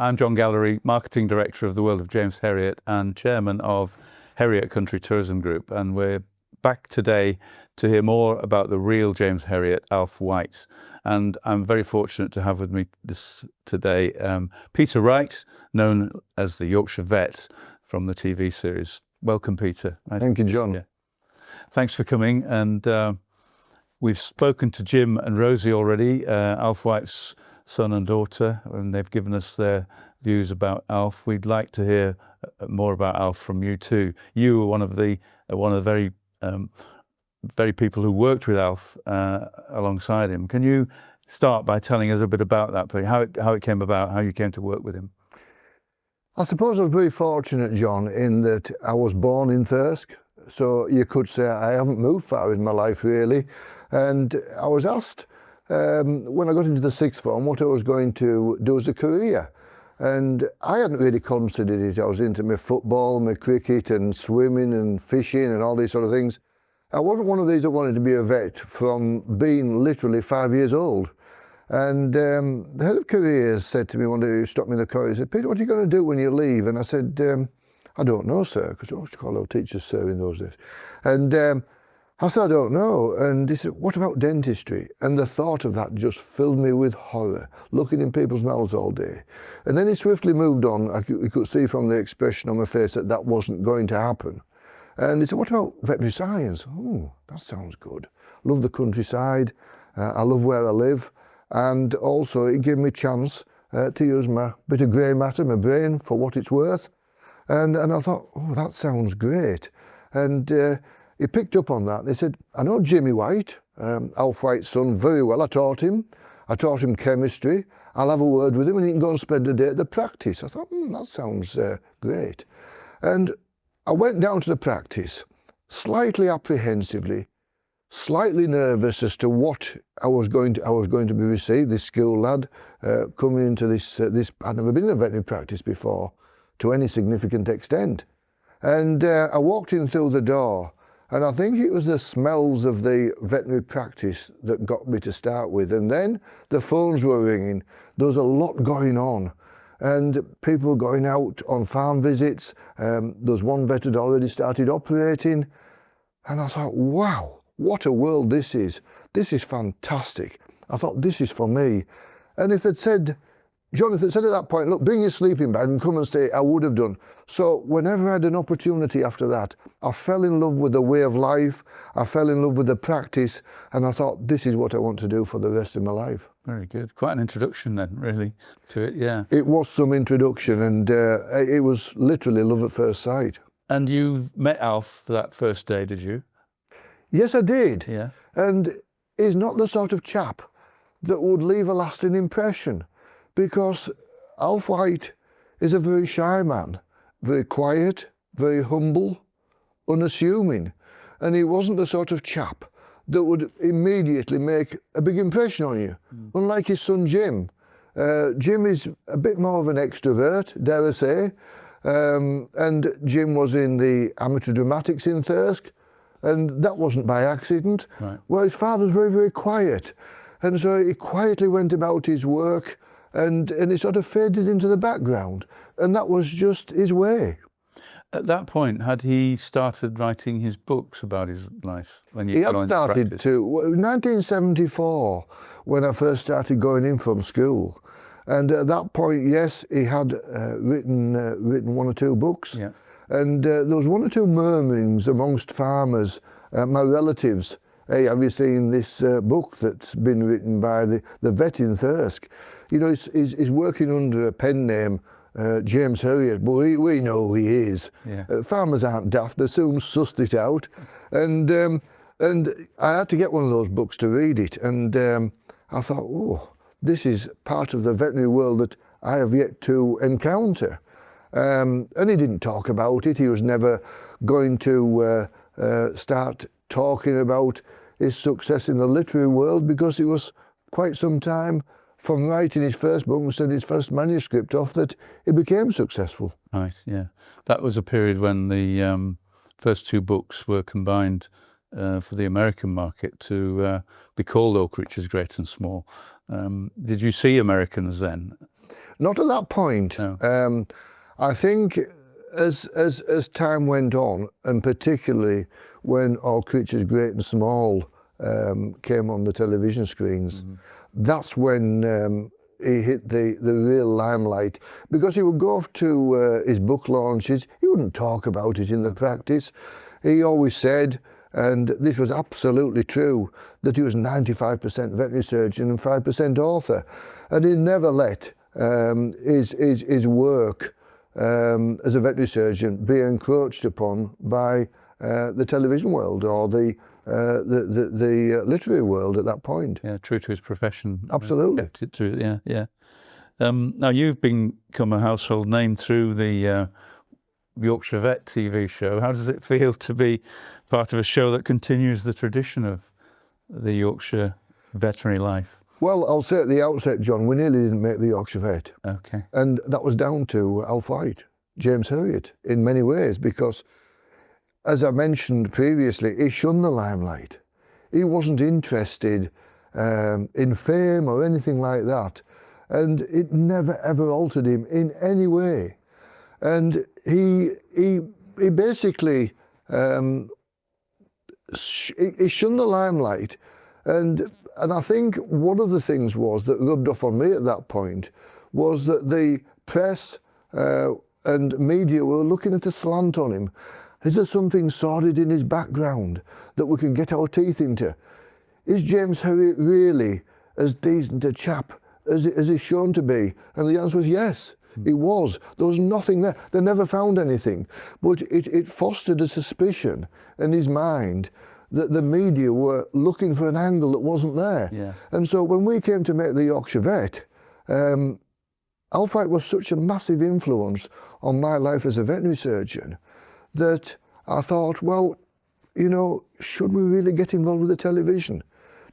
I'm John Gallery, Marketing Director of the World of James Herriot and Chairman of Herriot Country Tourism Group. And we're back today to hear more about the real James Herriot, Alf White. And I'm very fortunate to have with me today Peter Wright, known as the Yorkshire Vet from the TV series. Welcome, Peter. Thank you, John. Yeah. Thanks for coming. And we've spoken to Jim and Rosie already, Alf White's son and daughter, and they've given us their views about Alf. We'd like to hear more about Alf from you too. You were one of the very people who worked with Alf alongside him. Can you start by telling us a bit about that, please? How it came about, how you came to work with him? I suppose I was very fortunate, John, in that I was born in Thirsk, so you could say I haven't moved far in my life really. And I was asked when I got into the sixth form what I was going to do as a career. And I hadn't really considered it. I was into my football, my cricket and swimming and fishing and all these sort of things. I wasn't one of these that wanted to be a vet from being literally 5 years old. And the head of careers said to me one day, he stopped me in the corridor, he said, "Peter, what are you going to do when you leave?" And I said, "I don't know, sir," because I used to call our teachers sir in those days. And I said, "I don't know." And he said, "What about dentistry?" And the thought of that just filled me with horror, looking in people's mouths all day. And then he swiftly moved on. You could see from the expression on my face that that wasn't going to happen. And he said, "What about veterinary science?" "Oh, that sounds good. Love the countryside. I love where I live." And also it gave me a chance to use my bit of grey matter, my brain, for what it's worth. And I thought, oh, that sounds great. And he picked up on that and he said, "I know Jimmy White, Alf White's son, very well. I taught him chemistry. I'll have a word with him and he can go and spend a day at the practice." I thought, that sounds great. And I went down to the practice, slightly apprehensively, slightly nervous as to what I was going to be received, this school lad coming into this. I'd never been in a veterinary practice before to any significant extent. And I walked in through the door, and I think it was the smells of the veterinary practice that got me to start with. And then the phones were ringing. There was a lot going on. And people going out on farm visits. There was one vet had already started operating. And I thought, wow, what a world this is. This is fantastic. I thought, this is for me. And if they'd said, John, if they'd said at that point, "Look, bring your sleeping bag and come and stay," I would have done. So whenever I had an opportunity after that, I fell in love with the way of life. I fell in love with the practice. And I thought, this is what I want to do for the rest of my life. Very good. Quite an introduction then, really, to it, yeah. It was some introduction, and it was literally love at first sight. And you met Alf that first day, did you? Yes, I did. Yeah. And he's not the sort of chap that would leave a lasting impression, because Alf White is a very shy man, very quiet, very humble, unassuming. And he wasn't the sort of chap that would immediately make a big impression on you, unlike his son Jim. Jim is a bit more of an extrovert, dare I say, and Jim was in the amateur dramatics in Thirsk, and that wasn't by accident. Right. Well, his father's very, very quiet, and so he quietly went about his work, and he sort of faded into the background, and that was just his way. At that point, had he started writing his books about his life when you He got had into started practice? to, 1974, when I first started going in from school. And at that point, yes, he had written one or two books. Yeah. And there was one or two murmurings amongst farmers, my relatives. "Hey, have you seen this book that's been written by the vet in Thirsk?" You know, he's working under a pen name, James Herriot, but we know who he is. Yeah. Farmers aren't daft, they soon sussed it out. And I had to get one of those books to read it. And I thought, oh, this is part of the veterinary world that I have yet to encounter. And he didn't talk about it. He was never going to start talking about his success in the literary world, because it was quite some time from writing his first book and sending his first manuscript off that he became successful. Right, yeah. That was a period when the first two books were combined for the American market to be called All Creatures Great and Small. Did you see Americans then? Not at that point. No. I think as time went on, and particularly when All Creatures Great and Small came on the television screens, that's when he hit the real limelight, because he would go off to his book launches. He wouldn't talk about it in the practice. He always said, and this was absolutely true, that he was 95% veterinary surgeon and 5% author, and he never let his work as a veterinary surgeon be encroached upon by the television world or the literary world at that point. Yeah, true to his profession. Absolutely. Yeah. Now you've become a household name through the Yorkshire Vet TV show. How does it feel to be part of a show that continues the tradition of the Yorkshire veterinary life? Well, I'll say at the outset, John, we nearly didn't make the Yorkshire Vet. Okay. And that was down to Alf Wight, James Herriot, in many ways, because, as I mentioned previously, he shunned the limelight. He wasn't interested in fame or anything like that. And it never, ever altered him in any way. And he basically, he shunned the limelight. And I think one of the things was that rubbed off on me at that point was that the press and media were looking at a slant on him. Is there something sordid in his background that we can get our teeth into? Is James Herriot really as decent a chap as he's shown to be? And the answer was yes, he was. There was nothing there. They never found anything. But it fostered a suspicion in his mind that the media were looking for an angle that wasn't there. Yeah. And so when we came to make the Yorkshire Vet, Alf White was such a massive influence on my life as a veterinary surgeon that I thought, well, you know, should we really get involved with the television?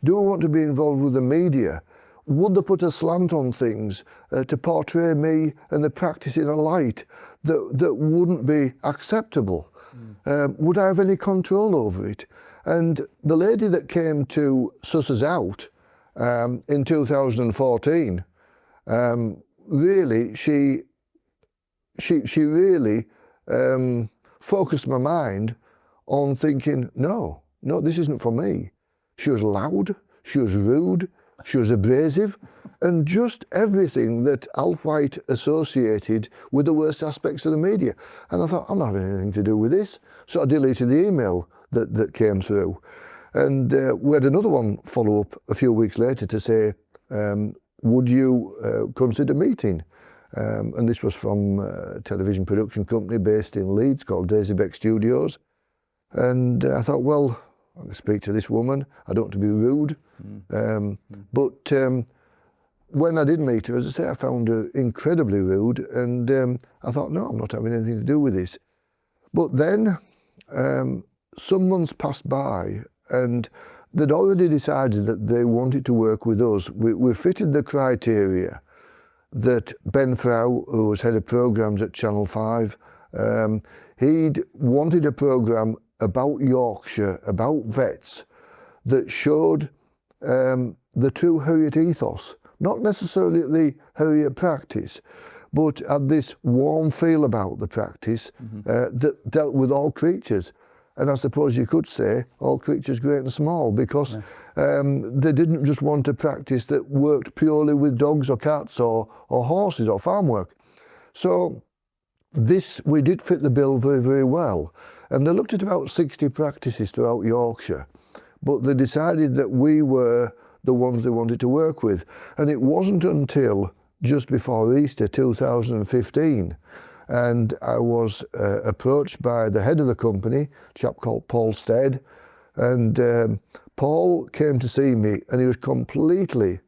Do we want to be involved with the media? Would they put a slant on things to portray me and the practice in a light that wouldn't be acceptable? Would I have any control over it? And the lady that came to suss us out in 2014, really, she really focused my mind on thinking, no, this isn't for me. She was loud, she was rude, she was abrasive, and just everything that Alf White associated with the worst aspects of the media. And I thought, I'm not having anything to do with this. So I deleted the email that came through. And we had another one follow up a few weeks later to say, would you consider meeting? And this was from a television production company based in Leeds called Daisy Beck Studios. And I thought, well, I can speak to this woman. I don't want to be rude. But when I did meet her, as I say, I found her incredibly rude. And I thought, no, I'm not having anything to do with this. But then some months passed by and they'd already decided that they wanted to work with us. We fitted the criteria that Ben Frau, who was head of programmes at Channel 5, he'd wanted a programme about Yorkshire, about vets, that showed the true Herriot ethos, not necessarily the Herriot practice, but had this warm feel about the practice that dealt with all creatures. And I suppose you could say all creatures great and small, because they didn't just want a practice that worked purely with dogs or cats or horses or farm work. So we did fit the bill very, very well. And they looked at about 60 practices throughout Yorkshire, but they decided that we were the ones they wanted to work with. And it wasn't until just before Easter 2015, and I was approached by the head of the company, a chap called Paul Stead, and Paul came to see me, and he was completely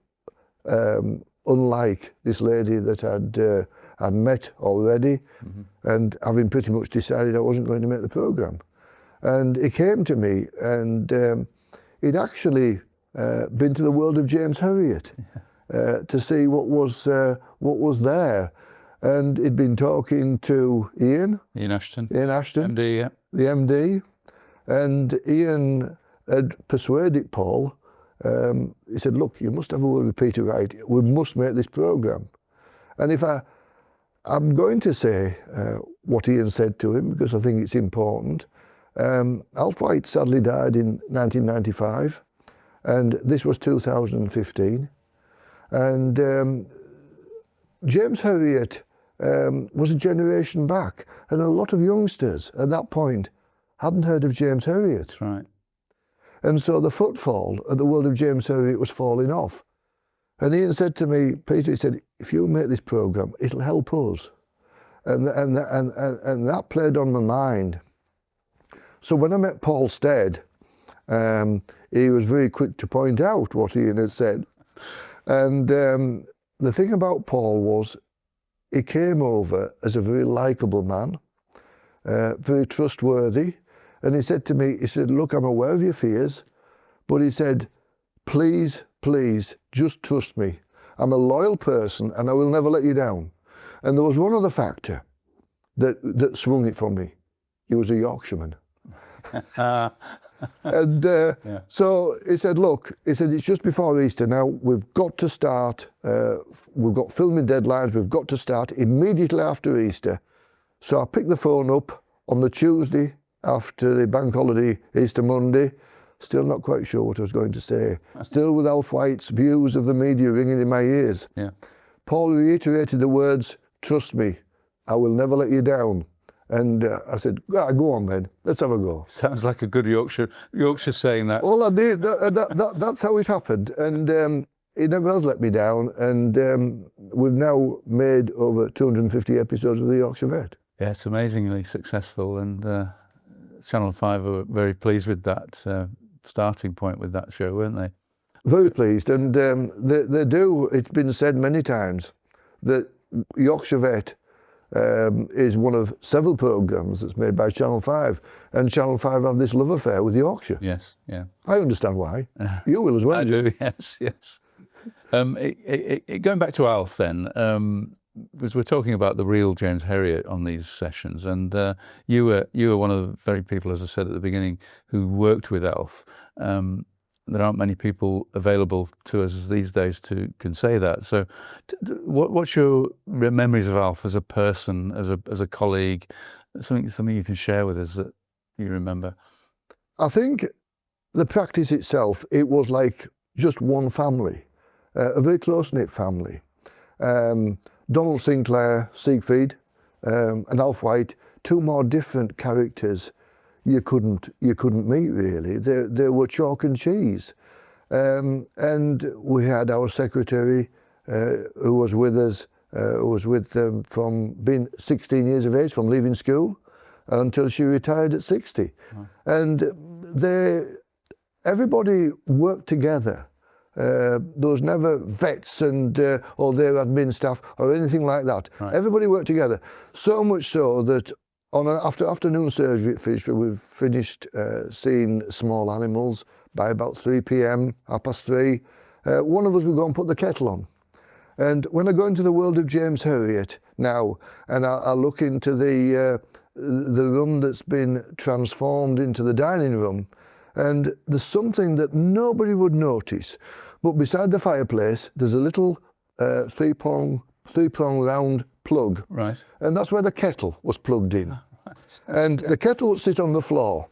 unlike this lady that I'd met already, and having pretty much decided I wasn't going to make the programme. And he came to me, and he'd actually been to the world of James Herriot to see what was there. And he'd been talking to Ian Ashton, MD, yeah. the MD, and Ian had persuaded Paul. He said, look, you must have a word with Peter Wright. We must make this programme. And I'm going to say what Ian said to him because I think it's important. Alf White sadly died in 1995, and this was 2015. And James Herriot was a generation back, and a lot of youngsters at that point hadn't heard of James Herriot. That's right. And so the footfall at the world of James Herriot was falling off. And Ian said to me, Peter, he said, if you make this programme, it'll help us. And that played on my mind. So when I met Paul Stead, he was very quick to point out what Ian had said. And the thing about Paul was he came over as a very likeable man, very trustworthy. And he said to me, he said, look, I'm aware of your fears, but he said, please, please, just trust me. I'm a loyal person and I will never let you down. And there was one other factor that swung it for me. He was a Yorkshireman. And Yeah. so he said, look, he said, it's just before Easter now, we've got to start, we've got filming deadlines, we've got to start immediately after Easter. So I picked the phone up on the Tuesday after the bank holiday, Easter Monday, still not quite sure what I was going to say. Still with Alf White's views of the media ringing in my ears. Yeah. Paul reiterated the words, trust me, I will never let you down. And I said, go on then, let's have a go. Sounds like a good Yorkshire saying that. Well, I did. That's how it happened. And he never has let me down. And we've now made over 250 episodes of the Yorkshire Vet. Yeah, it's amazingly successful, and Channel 5 were very pleased with that starting point with that show, weren't they? Very pleased. And they do, it's been said many times, that Yorkshire Vet is one of several programmes that's made by Channel 5. And Channel 5 have this love affair with Yorkshire. Yes, yeah. I understand why. You will as well. I do, yes, yes. Going back to Alf then, because we're talking about the real James Herriot on these sessions, and you were one of the very people, as I said at the beginning, who worked with Alf. There aren't many people available to us these days who can say that. So, what's your memories of Alf as a person, as a colleague? Something you can share with us that you remember? I think the practice itself, it was like just one family, a very close-knit family. Donald Sinclair, Siegfried, and Alf White, two more different characters you couldn't meet really. They were chalk and cheese. And we had our secretary who was with us, who was with them from being 16 years of age, from leaving school until she retired at 60. Wow. And everybody worked together. There was never vets and or their admin staff or anything like that. Right. Everybody worked together. So much so that after afternoon surgery at Fisher, we've finished seeing small animals by about 3 p.m, 3:30. One of us would go and put the kettle on. And when I go into the world of James Herriot now, and I look into the room that's been transformed into the dining room, and there's something that nobody would notice, but beside the fireplace, there's a little three-prong round plug. Right. And that's where the kettle was plugged in. Right. And the kettle would sit on the floor.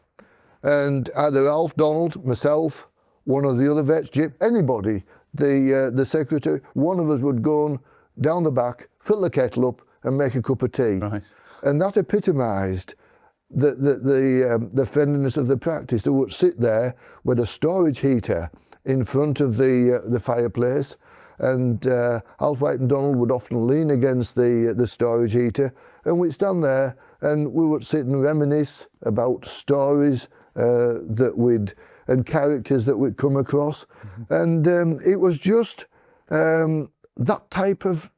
And either Alf, Donald, myself, one of the other vets, Jip, anybody, the secretary, one of us would go down the back, fill the kettle up and make a cup of tea. Right. And that epitomised the friendliness of the practice. They would sit there with a storage heater in front of the fireplace, and Alf White and Donald would often lean against the storage heater, and we'd stand there and we would sit and reminisce about stories and characters that we'd come across. Mm-hmm. And it was just that type of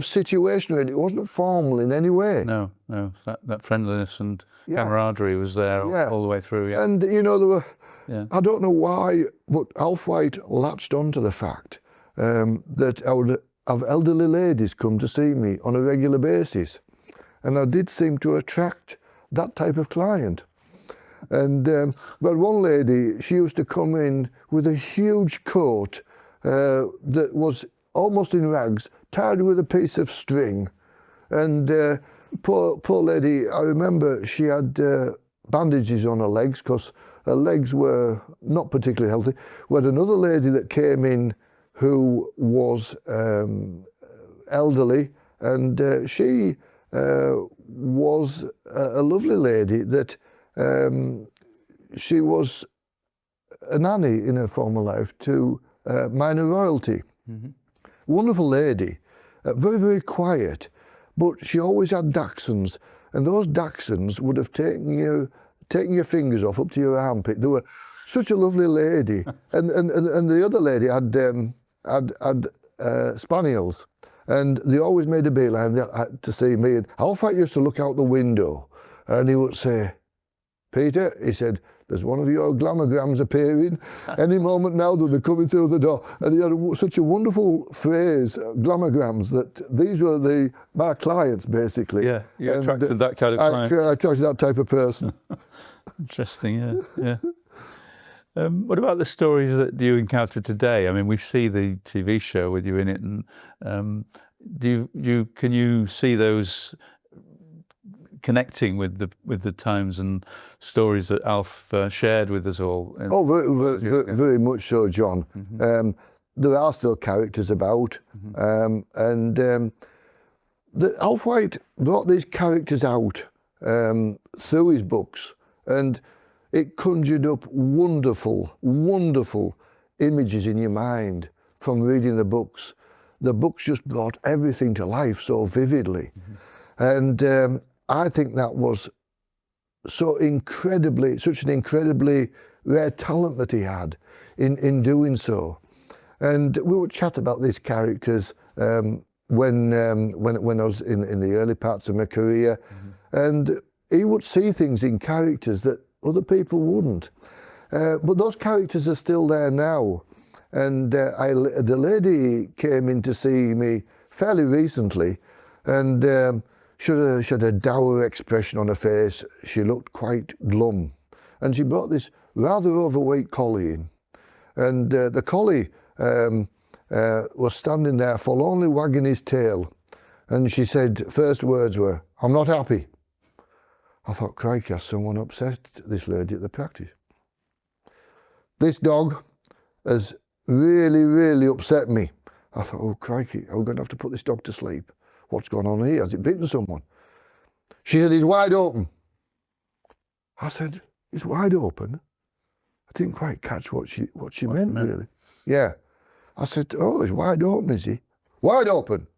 situation, really. It wasn't formal in any way. No, that friendliness and camaraderie was there all the way through. Yeah. And you know, there were, I don't know why, but Alf White latched onto the fact that I would have elderly ladies come to see me on a regular basis, and I did seem to attract that type of client. And but one lady, she used to come in with a huge coat that was almost in rags, tied with a piece of string. And poor lady, I remember she had bandages on her legs because her legs were not particularly healthy. We had another lady that came in who was elderly, and she was a lovely lady that she was a nanny in her former life to minor royalty. Mm-hmm. Wonderful lady, very, very quiet, but she always had dachshunds, and those dachshunds would have taken your fingers off up to your armpit. They were such a lovely lady. and the other lady had spaniels, and they always made a beeline to see me. And Alf White used to look out the window, and he would say, "Peter," he said, "there's one of your glamograms appearing any moment now that they're coming through the door." And he had such a wonderful phrase, glamograms, that these were my clients, basically. Yeah, you attracted that kind of client. I attracted that type of person. Interesting, yeah. What about the stories that you encounter today? I mean, we see the TV show with you in it, and can you see those connecting with the times and stories that Alf shared with us all? Oh, very much so, John. Mm-hmm. There are still characters about, mm-hmm. Alf White brought these characters out through his books, and it conjured up wonderful, wonderful images in your mind from reading the books. The books just brought everything to life so vividly. Mm-hmm. And I think that was such an incredibly rare talent that he had in doing so. And we would chat about these characters when I was in the early parts of my career, mm-hmm. and he would see things in characters that other people wouldn't. But those characters are still there now. And the lady came in to see me fairly recently, and she had a dour expression on her face. She looked quite glum. And she brought this rather overweight collie in. And the collie was standing there forlornly wagging his tail. And she said, first words were, "I'm not happy." I thought, crikey, has someone upset this lady at the practice? This dog has really, really upset me. I thought, oh, crikey, are we going to have to put this dog to sleep? What's going on here? Has it bitten someone? She said, "He's wide open." I said, "He's wide open?" I didn't quite catch what she meant, really. Yeah. I said, "Oh, he's wide open, is he?" "Wide open."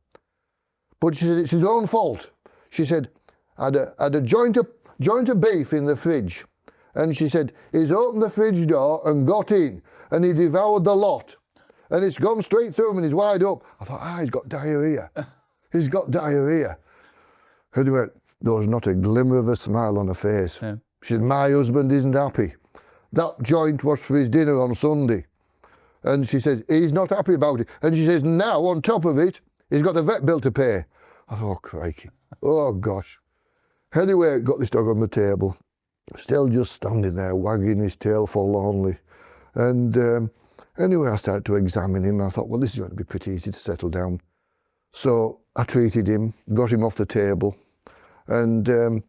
But she said, "It's his own fault." She said, I had a joint of beef in the fridge. And she said, he's opened the fridge door and got in, and he devoured the lot. And it's gone straight through him and he's wide up. I thought, he's got diarrhea. He's got diarrhea. Anyway, there was not a glimmer of a smile on her face. Yeah. She said, "My husband isn't happy. That joint was for his dinner on Sunday." And she says, "He's not happy about it." And she says, "Now, on top of it, he's got a vet bill to pay." I thought, oh, crikey. Oh, gosh. Anyway, got this dog on the table, still just standing there, wagging his tail forlornly. And anyway, I started to examine him. I thought, well, this is going to be pretty easy to settle down. So I treated him, got him off the table, and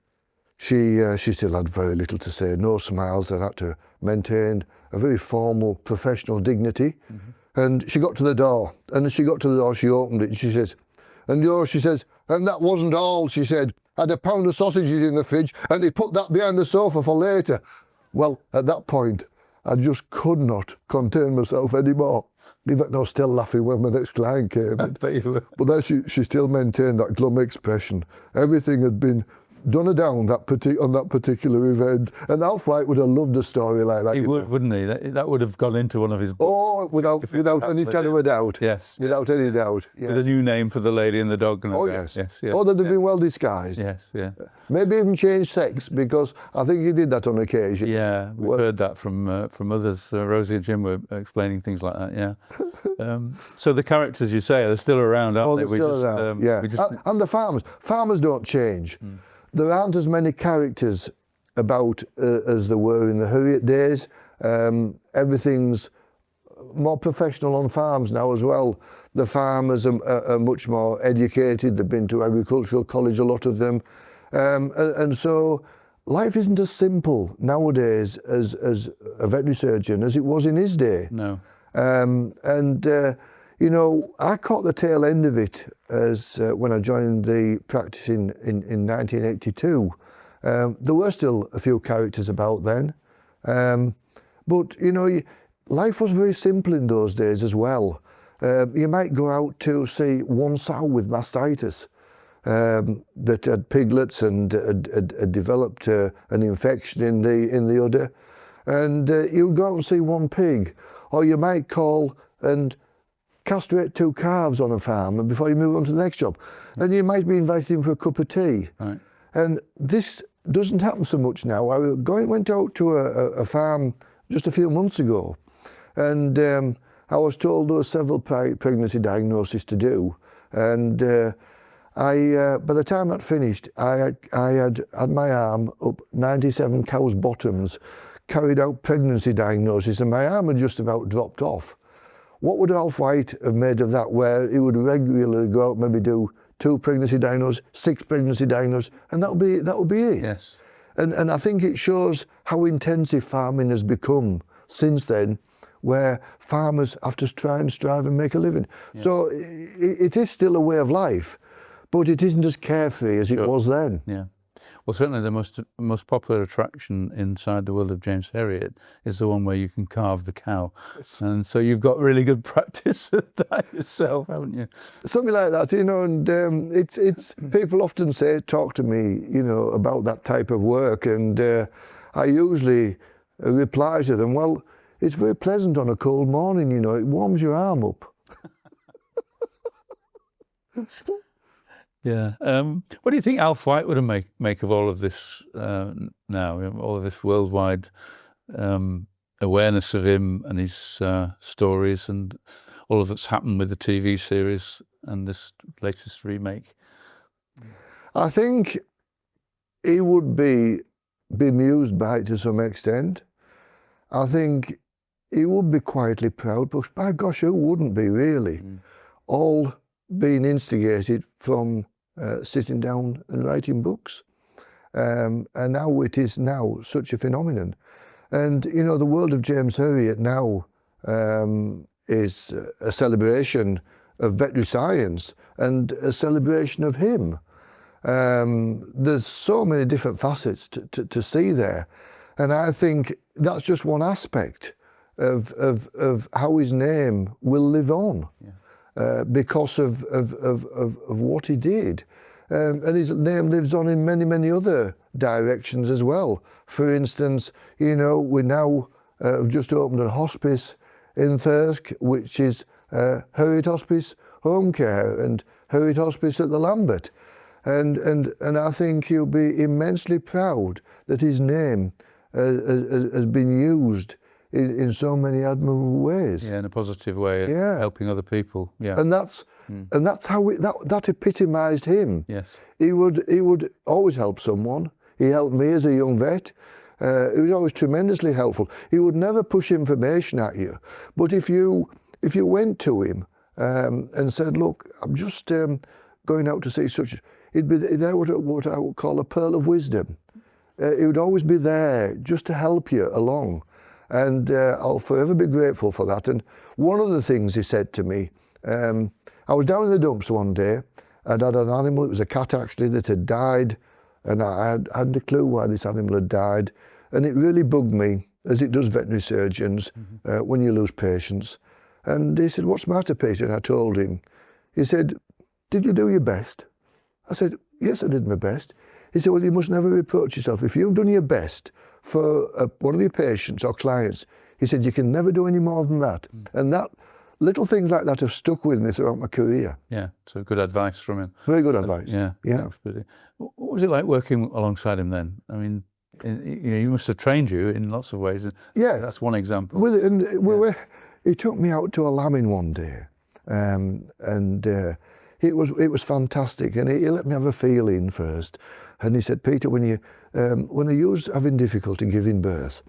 she still had very little to say, no smiles. I had to maintain a very formal, professional dignity. Mm-hmm. And she got to the door, and as she got to the door, she opened it, and she says, "And that wasn't all," she said. "I had a pound of sausages in the fridge, and they put that behind the sofa for later." Well, at that point, I just could not contain myself anymore. In fact, I was still laughing when my next client came in. But then she still maintained that glum expression. Everything had been done down on that particular event. And Alf White would have loved a story like that. He would, wouldn't he? That would have gone into one of his books. Oh, without any shadow of a doubt. Yes. Without any doubt. Yes. With a new name for the lady and the dog. Oh, yes. Yes, yeah. Oh, they'd have been well disguised. Yes, yeah. Maybe even changed sex, because I think he did that on occasion. Yeah, we've heard that from others. Rosie and Jim were explaining things like that, yeah. So the characters, you say, are still around, aren't they? They're still around, yeah. And the farmers. Farmers don't change. Mm. There aren't as many characters about as there were in the Herriot days. Everything's more professional on farms now as well. The farmers are much more educated. They've been to agricultural college, a lot of them. And so life isn't as simple nowadays as a veterinary surgeon as it was in his day. No. You know, I caught the tail end of it as when I joined the practice in 1982. There were still a few characters about then. But, you know, life was very simple in those days as well. You might go out to see one sow with mastitis that had piglets and had developed an infection in the udder, and you'd go out and see one pig, or you might call and castrate 2 calves on a farm and before you move on to the next job, and you might be invited in for a cup of tea. Right. And this doesn't happen so much now. I went out to a farm just a few months ago, and I was told there were several pregnancy diagnoses to do, and by the time that finished, I had my arm up 97 cows' bottoms, carried out pregnancy diagnosis, and my arm had just about dropped off. What would Alf White have made of that, where he would regularly go out, maybe do 2 pregnancy diagnoses, 6 pregnancy diagnoses, and that would be it. Yes. And I think it shows how intensive farming has become since then, where farmers have to try and strive and make a living. Yeah. So it is still a way of life, but it isn't as carefree as it was then. Yeah. Well, certainly the most popular attraction inside the world of James Herriot is the one where you can carve the cow. And so you've got really good practice at that yourself, haven't you? Something like that, you know, and it's people often talk to me, you know, about that type of work, and I usually reply to them, well, it's very pleasant on a cold morning, you know, it warms your arm up. Yeah. What do you think Alf White would make of all of this now, all of this worldwide awareness of him and his stories and all of that's happened with the TV series and this latest remake? I think he would be bemused by it to some extent. I think he would be quietly proud, but by gosh, who wouldn't be really? All being instigated from sitting down and writing books. And now it is now such a phenomenon. And, you know, the world of James Herriot now is a celebration of veterinary science and a celebration of him. There's so many different facets to see there. And I think that's just one aspect of how his name will live on. Yeah. Because of what he did. And his name lives on in many, many other directions as well. For instance, you know, we now have just opened a hospice in Thirsk, which is Herriot Hospice Home Care and Herriot Hospice at the Lambert. And I think he'll be immensely proud that his name has been used in so many admirable ways. Yeah, in a positive way, helping other people. Yeah, and that's how that epitomised him. Yes, he would always help someone. He helped me as a young vet. He was always tremendously helpful. He would never push information at you, but if you went to him and said, "Look, I'm just going out to see such," he'd be there. What I would call a pearl of wisdom. He would always be there just to help you along. And I'll forever be grateful for that. And one of the things he said to me, I was down in the dumps one day, and had an animal, it was a cat actually, that had died, and I hadn't a clue why this animal had died. And it really bugged me, as it does veterinary surgeons, when you lose patients. And he said, "What's the matter, Peter?" And I told him. He said, "Did you do your best?" I said, "Yes, I did my best." He said, "Well, you must never reproach yourself. If you've done your best for one of your patients or clients," he said, "you can never do any more than that." And that little things like that have stuck with me throughout my career. Yeah, so good advice from him. Very good advice. Yeah, absolutely. What was it like working alongside him then? I mean, he must have trained you in lots of ways. Yeah, that's one example. He took me out to a lambing one day, and it was fantastic. And he let me have a feeling first, and he said, "Peter, when you're having difficulty giving birth,"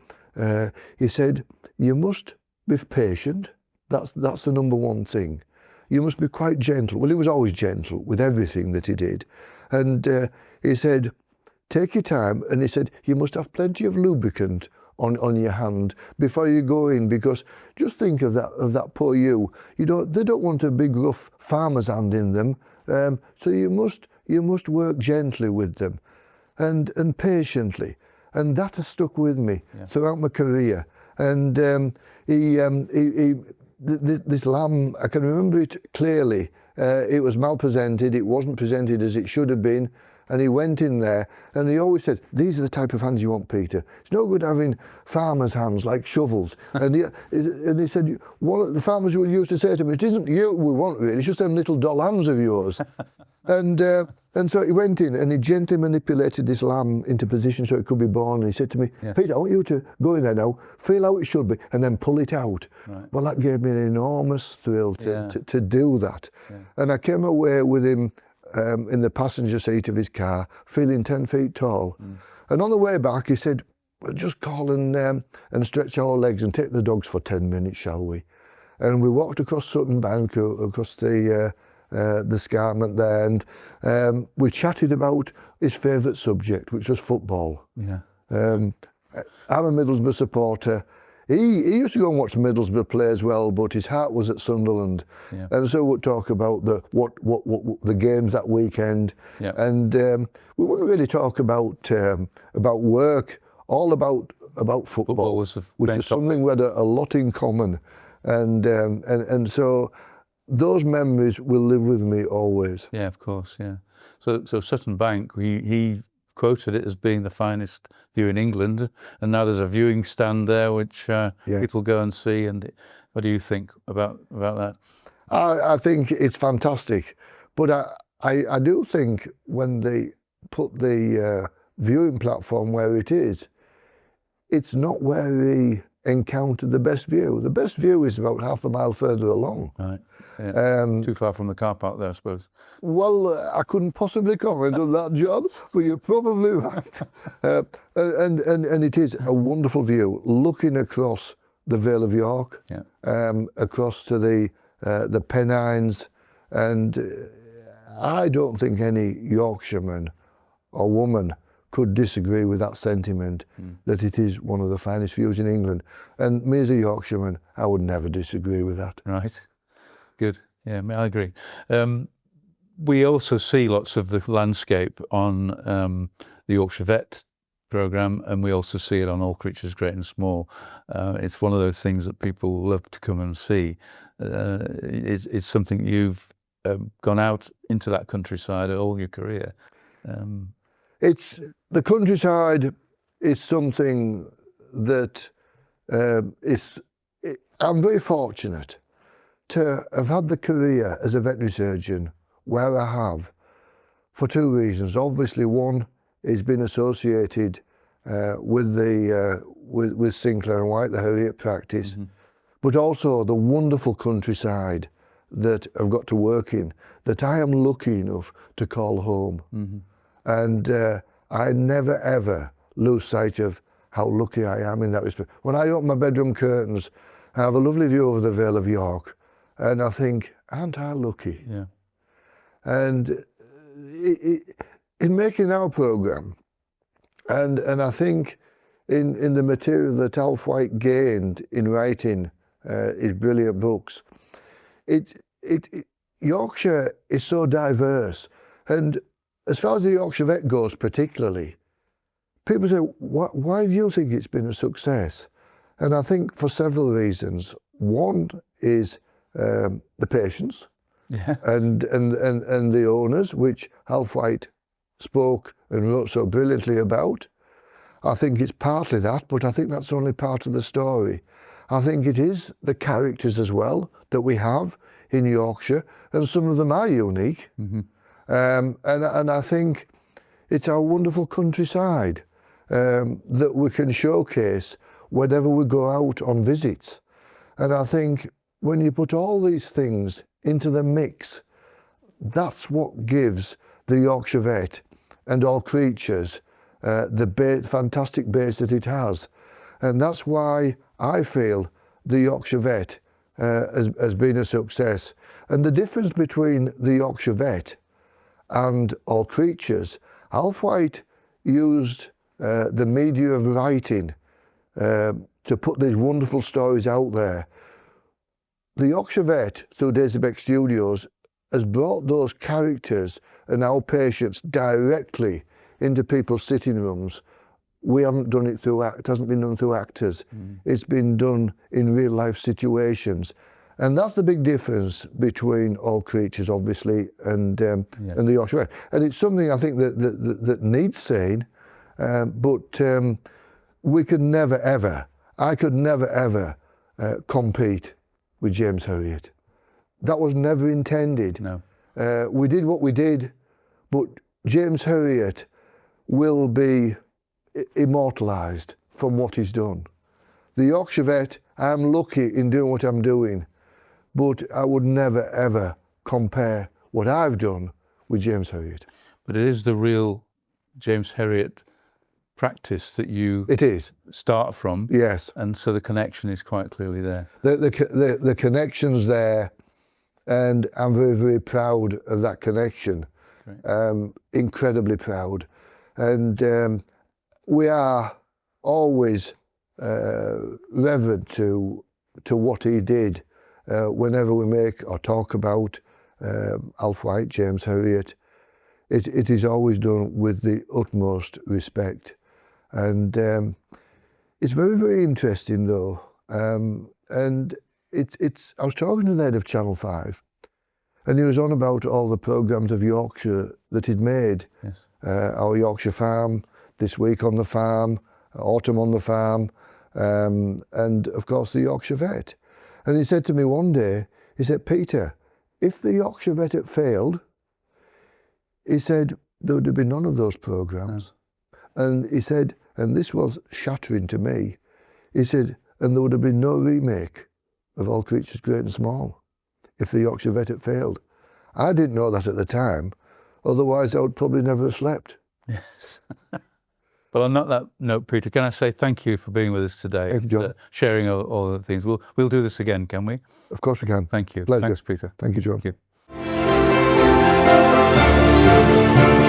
he said, "you must be patient. That's the number one thing. you must be quite gentle. Well, he was always gentle with everything that he did. And he said, take your time. And he said, you must have plenty of lubricant on your hand before you go in, because just think of that poor ewe. They don't want a big rough farmer's hand in them. So you must work gently with them and patiently. And that has stuck with me throughout my career. And this lamb, I can remember it clearly. It was malpresented. It wasn't presented as it should have been. And he went in there and he always said, these are the type of hands you want, Peter. It's no good having farmers' hands like shovels. and he said, one of the farmers would used to say to me, it isn't you we want really, it's just them little doll hands of yours. And so he went in and he gently manipulated this lamb into position so it could be born. And he said to me, Peter, I want you to go in there now, feel how it should be, and then pull it out. Right. Well, that gave me an enormous thrill to do that. Yeah. And I came away with him in the passenger seat of his car, feeling 10 feet tall. And on the way back, he said, well, just call and stretch our legs and take the dogs for 10 minutes, shall we? And we walked across Sutton Bank, across the escarpment there, and we chatted about his favourite subject, which was football. Yeah. I'm a Middlesbrough supporter. He used to go and watch Middlesbrough play as well, but his heart was at Sunderland. Yeah. And so we'd talk about the games that weekend. Yeah. And we wouldn't really talk about work, all about football was which is something we had a lot in common. And so those memories will live with me always. Yeah, of course, yeah. So Sutton Bank, he quoted it as being the finest view in England, and now there's a viewing stand there which people go and see. And what do you think about that? I think it's fantastic, but I do think when they put the viewing platform where it is, it's not where they encountered the best view. The best view is about half a mile further along. Right. Yeah. Too far from the car park there, I suppose. Well, I couldn't possibly comment on that, John, but you're probably right. And it is a wonderful view, looking across the Vale of York, across to the Pennines, and I don't think any Yorkshireman or woman could disagree with that sentiment, that it is one of the finest views in England. And me as a Yorkshireman, I would never disagree with that. Right. Good. Yeah, I agree. We also see lots of the landscape on the Yorkshire Vet programme, and we also see it on All Creatures Great and Small. It's one of those things that people love to come and see. It's something you've gone out into that countryside all your career. The countryside is something that I'm very fortunate to have had the career as a veterinary surgeon where I have, for two reasons. Obviously, one is been associated with Sinclair and White, the Herriot practice, but also the wonderful countryside that I've got to work in, that I am lucky enough to call home. And I never ever lose sight of how lucky I am in that respect. When I open my bedroom curtains, I have a lovely view over the Vale of York, and I think, aren't I lucky? Yeah. And in making our programme, and I think in the material that Alf White gained in writing his brilliant books, Yorkshire is so diverse. And as far as the Yorkshire Vet goes particularly, people say, why do you think it's been a success? And I think for several reasons. One is the patients and the owners, which Alf White spoke and wrote so brilliantly about. I think it's partly that, but I think that's only part of the story. I think it is the characters as well that we have in Yorkshire, and some of them are unique. And I think it's our wonderful countryside that we can showcase whenever we go out on visits. And I think when you put all these things into the mix, that's what gives the Yorkshire Vet and All Creatures the fantastic base that it has. And that's why I feel the Yorkshire Vet has been a success. And the difference between the Yorkshire Vet and All Creatures, Alf White used the media of writing to put these wonderful stories out there. The Yorkshire Vet, through Daisy Studios, has brought those characters and our patients directly into people's sitting rooms. We haven't done it through, it hasn't been done through actors. It's been done in real life situations. And that's the big difference between All Creatures, obviously, and the Yorkshire Vet. And it's something I think that needs saying, but we could never ever, I could never ever compete with James Herriot. That was never intended. No. We did what we did, but James Herriot will be immortalised from what he's done. The Yorkshire Vet, I'm lucky in doing what I'm doing, but I would never ever compare what I've done with James Herriot. But it is the real James Herriot practice that you start from. Yes. And so the connection is quite clearly there. The connection's there, and I'm very, very proud of that connection. Incredibly proud. And we are always revered to what he did whenever we make or talk about Alf White, James Herriot. It is always done with the utmost respect. And it's very, very interesting though. And I was talking to the head of Channel 5, and he was on about all the programmes of Yorkshire that he'd made. Yes. Our Yorkshire Farm, This Week on the Farm, Autumn on the Farm, and of course the Yorkshire Vet. And he said to me one day, he said, Peter, if the Yorkshire Vet had failed, he said, there would have been none of those programmes. No. And he said, and this was shattering to me, he said, and there would have been no remake of All Creatures Great and Small if the Yorkshire Vet had failed. I didn't know that at the time, otherwise I would probably never have slept. Yes. Well, on that note, Peter, can I say thank you for being with us today, sharing all the things. We'll do this again, can we? Of course we can. Thank you. Pleasure. Thanks, Peter. Thank you, John. Thank you.